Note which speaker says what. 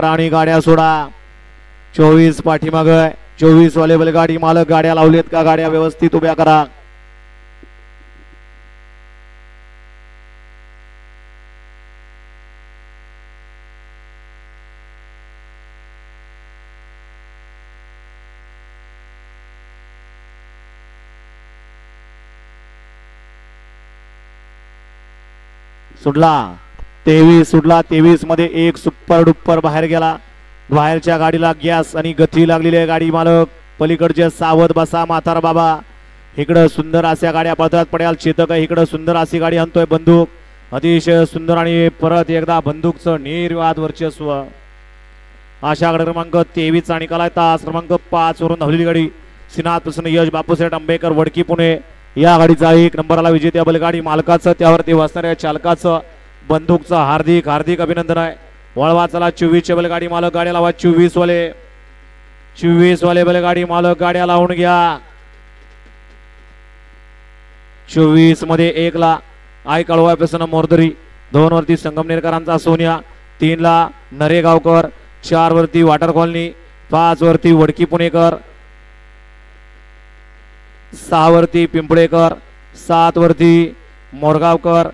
Speaker 1: आणि गाड्या सोडा. 24 पाठीमाग. 24 वाले बैलगाडी मालक गाड्या लावलेत का? गाड्या व्यवस्थित उभ्या करा. सुटला 23 सुटला. 23 मध्ये एक सुपर डुप्पर बाहेर गेला. बाहेरच्या गाडीला गॅस आणि गती लागलेली आहे. गाडी मालक पलीकडचे सावध बसा. म्हातार बाबा इकडं सुंदर अशा गाड्या पळतात. पड्याल चेतक आहे इकडं सुंदर अशी गाडी आणतोय बंदूक. अतिशय सुंदर आणि परत एकदा बंदूकचं निर्वाद वर्चस्व. अशा गाडी क्रमांक 23 चा निकाल आहे. तास क्रमांक 5 वरून धावलेली गाडी श्रीनाथ प्रसन्न यश बापूसाहेब आंबेकर वडकी पुणे. या गाडीचा 1 नंबरला विजेत्या बैलगाडी मालकाचं त्यावरती बसणाऱ्या चालकाचं बंदूकचं हार्दिक हार्दिक अभिनंदन आहे. वळवा चला 24 चे बैलगाडी मालक गाड्या लावा. 24 वाले बैलगाडी मालक गाड्या लावून घ्या. 24 मध्ये 1 ला आय कळवा प्रसन्न मोरदरी. 2 वरती संगमनेरकरांचा सोन्या. 3 ला नरेगावकर. 4 वरती वाटर कॉलनी. 5 वरती वडकी पुणेकर. 6 वरती पिंपळेकर. 7 वरती मोरगावकर.